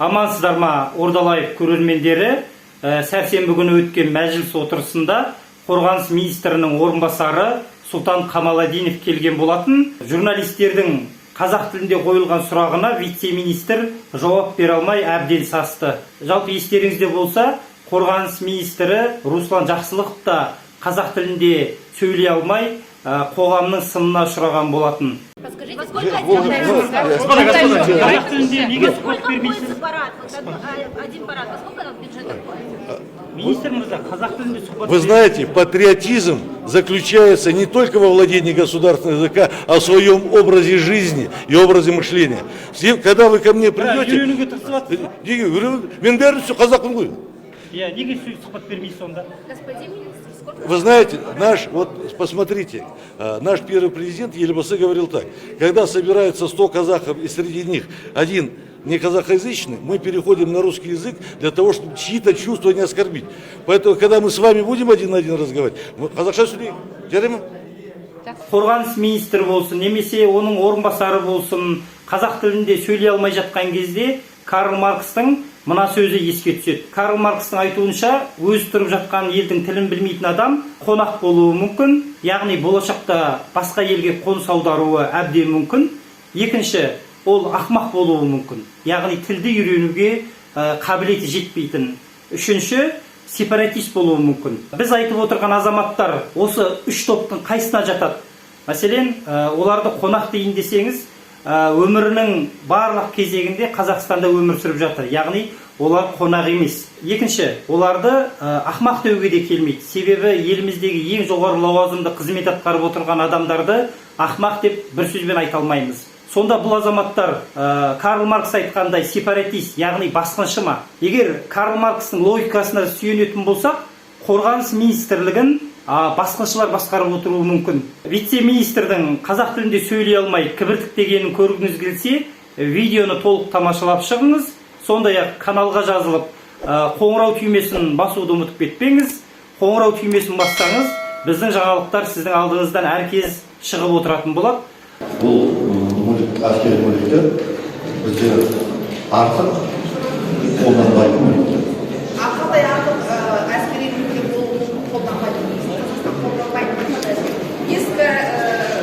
Амансыздар ма, Ордалайық көрермендері. Сәрсенбі күні өткен мәжіліс отырысында Қорғаныс министрінің орынбасары Сұлтан Қамаладинов келген болатын. Журналистердің қазақ тілінде қойылған сұрағына вице-министр жауап бере алмай әбден састы. Жалпы естеріңізде болса, Қорғаныс министрі Руслан Жақсылықов та қазақ тілінде сөйлей алмай қоғамның сынына ұшыраған болатын. Вы знаете, патриотизм заключается не только во владении государственного языка, а в своем образе жизни и образе мышления. Когда вы ко мне придете, вы знаете, посмотрите, наш первый президент Елбасы говорил так: когда собираются 100 казахов и среди них один не казахоязычный, мы переходим на русский язык для того, чтобы чьи-то чувства не оскорбить. Поэтому, когда мы с вами будем один на один разговаривать, қазақша сөйлейік, жарай ма? Қорғаныс министрі болсын, немесе оның орынбасары болсын, қазақ тілінде сөйлей алмай жатқан кезде Карл Маркстың мына сөзі еске түседі. Карл Маркстың айтуынша, өз тұрып жатқан елдің тілін білмейтін адам қонақ болуы мүмкін, яғни болашақта басқа елге қоныс аударуы әбден мүмкін. Екінші, ол ақмақ болуы мүмкін, яғни тілді үйренуге қабілеті жетпейтін. Үшінші, сепаратист болуы мүмкін. Біз айтып отырған азаматтар осы үш топтың қайсына жатады? Мәселен, оларды қонақ дейін десеңіз, өмірінің барлық кезегінде Қазақстанда өмір сүріп жатыр. Яғни олар қонақ емес. Екінші, оларды ақмақ деуге де келмейді. Себебі еліміздегі ең жоғары лауазымды қызмет атқарып отырған адамдарды ақмақ деп бір сөзбен айта алмаймыз. Сонда бұл азаматтар Карл Маркс айтқандай сепаратист, яғни басқыншы ма? Егер Карл Маркстың логикасына сүйенетін болсақ, Қорғаныс министрлігін басқыншылар басқарып отыруы мүмкін. Вице-министрдің қазақ тілінде сөйлей алмай кібіртіктегенін көргіңіз келсе, видеоны толық тамашалап шығыңыз. Сондай-ақ каналға жазылып, қоңырау түймесін басуды ұмытып кетпеңіз. Қоңырау түймесін бассаңыз, біздің жаңалықтар сіздің алдыңыздан әркез шығып отыратын болады. Бұл әскери мүліктер бізде артық қолданбайтын мүліктер. Қандай артық әскери мүліктер қолданбайтын?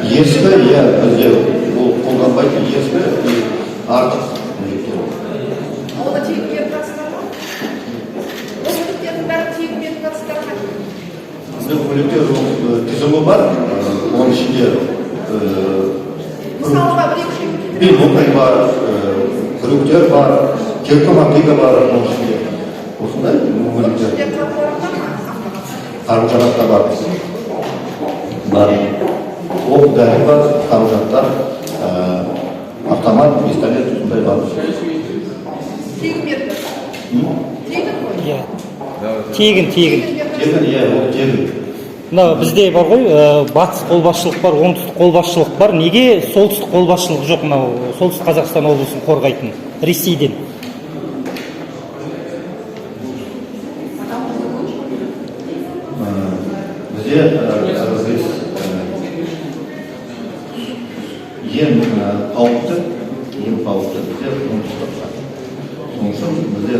Ескі, иә, бізде ол қолданбайтын ескі артық мүліктер. Оны тегін беріп жатсыздар ма? Ол мүліктердің бәрі тегін беріп жатсыздар ма? Біздің мүліктер тізімі бар, оның ішінде Бинокл бар, күректер бар, керкі мапига бар, осындай мүліктер. Қару-жарақтар бар. Оқ дәрі бар, қару-жарақтар, автомат, пистолет, осындай бар. Тегін берді? Тегін ғой? Тегін. Тегін, ол тегін. Бізде бар ғой, батыс қолбасшылық бар, оңтүстік қолбасшылық бар. Неге солтүстік қолбасшылық жоқ, солтүстік Қазақстан облысын қорғайтын Ресейден? Бізде ең қауіпті бізде оңтүстік. Соның үшін бізде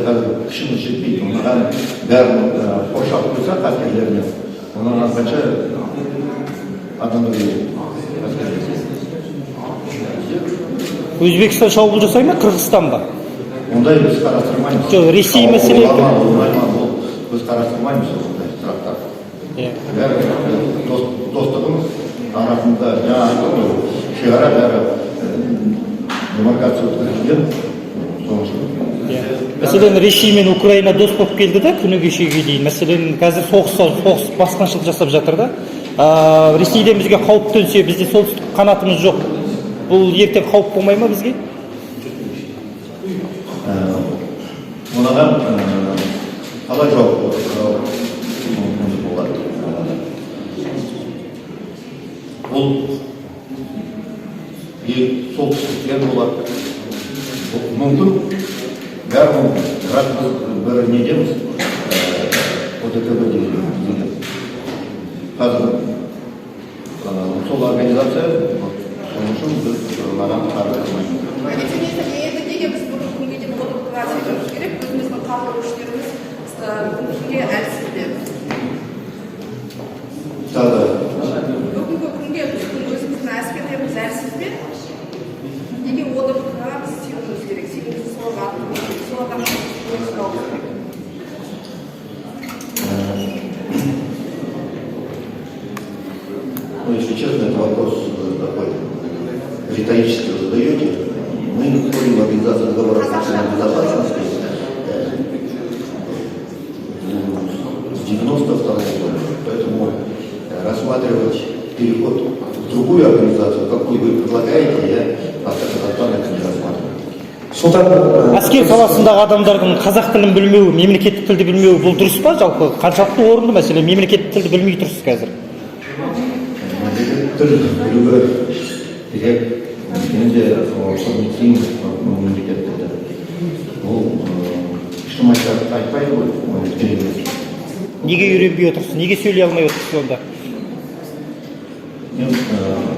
күшіміз жетпейді. Оған бәрін қоршап қойса әскерлермен. Ondan kaça adamı Өзбекстан шабуыл жасай ма, Қырғызстан ба? Ондай біз қарастырмаймыз. Жоқ, Ресей мәселе екен. Біз қарастырмаймыз ондай сұрақтар. Бәрі достығымыз арасында жаңағы шекара бәрі демаркация өткізілген. Мәселен, Ресей мен Украина дос болып келді да, күні кешеге дейін. Мәселен, қазір соғыс басқыншылық жасап жатыр да. Ресейден бізге қауіп төнсе, бізде солтүстік қанатымыз жоқ. Бұл ертең қауіп болмай ма бізге? Оған қалай жоқ болады. Бұл солтүстіктен болады. Мүмкін бәрі мүмкін. Бірақ біз бір недеміз, ОДКБ деген. Қазір сол организация, соның үшін біз маған қарсы қылмаймыз. Неге біз бүгінгі күнге дейін көршілеріміз бүгінге әлсіз бе? бүгінгі күнге біздің өзіміздің әскерлеріміз әлсіз бе? неге оларға біз сенуіміз керек? Сенуімізді соларға керек. Ну, если честно, это вопрос такой риторически вы задаете. Мы входим в Организацию договора национальной безопасности с 92 года. Поэтому рассматривать переход в другую организацию, какую вы предлагаете, я пока Казахстан это не рассматриваю. Әскер саласындағы адамдардың қазақ тілін білмеуі, мемлекеттік тілді білмеуі бұл дұрыс па? Жалпы қаншалықты орынды мәселе? Мемлекеттік тілді білмей тұрсыз қазір. Тіл білуі керек, менде қызметейін мемлекеттікті. Ол ешкім айтпайды ғой, Неге үйренбей отырсыз? Неге сөйлей алмай отырсыз онда? Мен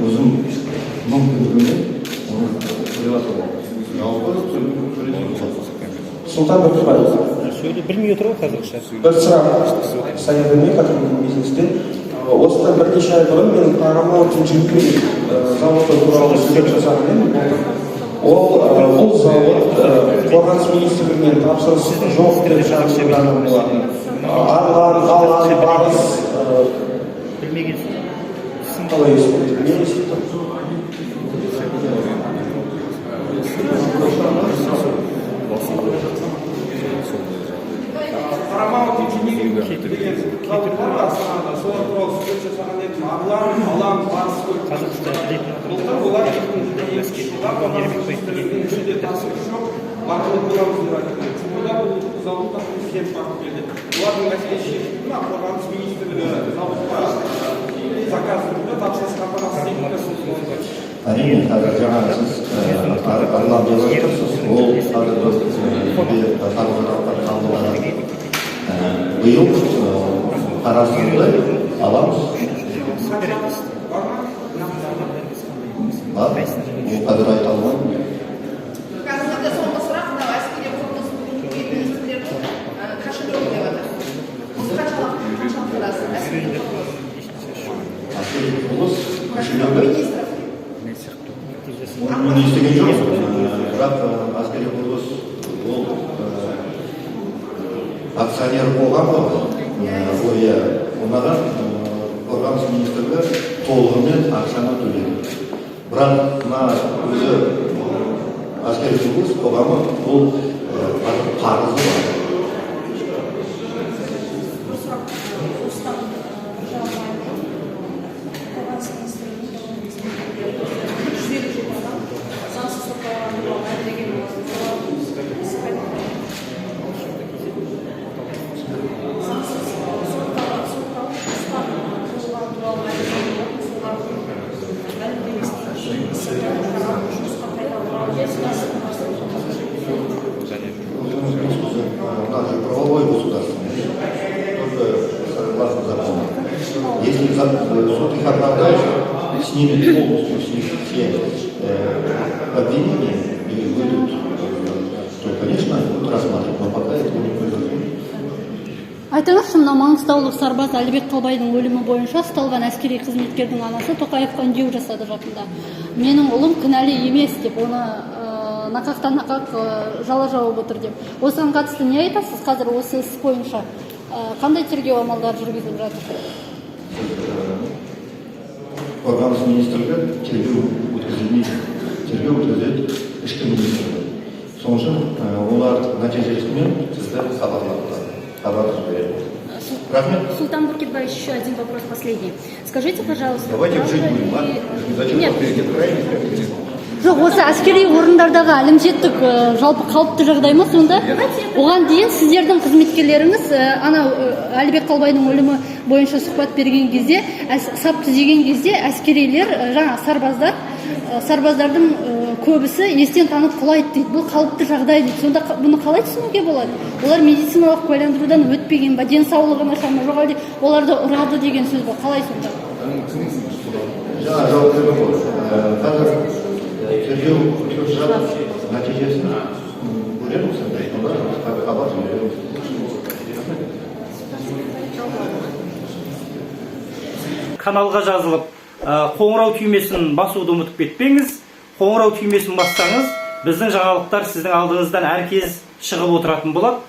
өзім мүмкіндігімді оны ойлатып аламын. Султан Бакырбаев. Білмей отыр ғой қазақша. Бір сұрақ санитарный қатырмын бизнесте. Осыдан бірнеше ай бұрын мен Парамаунт инжиниринг заводы туралы сөйлеп жасаған едім. Бұл завод қорғаныс министрлігінен тапсырыс жоқ деп жазылған болатын. Алған барыс Білмегенсіз. қалай естіді? Не естіді? Paramount инжиниринг деген заводтар Астанада, солар туралы сөз жасаған едім. Алан, барыс көп. Былтыр олар 2002 жылға қорғаныс министрлігінің ішінде тапсырыс жоқ, бақылау боламыз деп айтты. Чумуда бұл заводтан президент барып келді. Олардың мәселесі шешілді ме? Қорғаныс министрлігі заводқа заказ берді, тапсырыс қамтамасыз техникасын қолданды. Әрине, қазір жаңа сіз Арлан деп отырсыз, ол қазір биыл қарасында аламыз. Бар, ол қазір айта алмаймын. Қазірде соңғы сұрақ, мынау әскери құрылыс министрлердің кошелегі деп жатыр. Осы қаншалықты тұрасыз әскери құрылыс? Әскери құрылыс кошелегі Министров. оны естіген жоқпын. Бірақ әскери құрылыс ол акционер қоғамы оған қорғаныс министрлігі толығымен ақшаны төледі. Бірақ мына өзі әскери құрылыс қоғамы ол қарызы бар. Правовое государство, только согласно закону. Если суд их оправдает, снимет полностью все обвинения и выйдут, то, конечно, будут рассматривать, но пока это не произойдет. Айтыңызшы, мына Маңғыстаулық сарбаз Әлібек Қалбайдың өлімі бойынша ұсталған әскери қызметкердің анасы Тоқаевқа үндеу жасады жақында. Менің ұлым кінәлі емес деп, оны нақақтан нақақ жала жауып отыр деп. Осыған қатысты не айтасыз? Қазір осы іс бойынша қандай тергеу амалдары жүргізіліп жатыр? Қорғаныс министрлігі тергеу өткізілмейді. Тергеу өткізеді ішкі министрлігі. Соның үшін олар нәтижесімен сізді хабарласып береді. Султан Бакырбаевич, еще один вопрос последний. Скажите, пожалуйста. Давайте жить будем, ладно? Зачем перейти крайне? Жоқ, осы әскери орындардағы әлімжеттік жалпы қалыпты жағдай ма сонда? Оған дейін сіздердің қызметкерлеріңіз ана Әлібек Қалбайдың өлімі бойынша сұхбат берген кезде, сап түзеген кезде әскерилер, жаңа сарбаздардың көбісі естен танып құлайды дейді. Бұл қалыпты жағдай дейді. Сонда бұны қалай түсінуге болады? Олар медициналық куәландырудан өтпеген ба, денсаулығы нашар ма, жоқ әлде оларды ұрады деген сөз ба? Қалай сонда? Жаңа жауап берген ғой. Қазір тергеу өткізіп жатыр, нәтижесін көреміз, онда хабар береміз. каналға жазылып, қоңырау түймесін басуды ұмытып кетпеңіз. Қоңырау түймесін бассаңыз, біздің жаңалықтар сіздің алдыңыздан әркез шығып отыратын болады.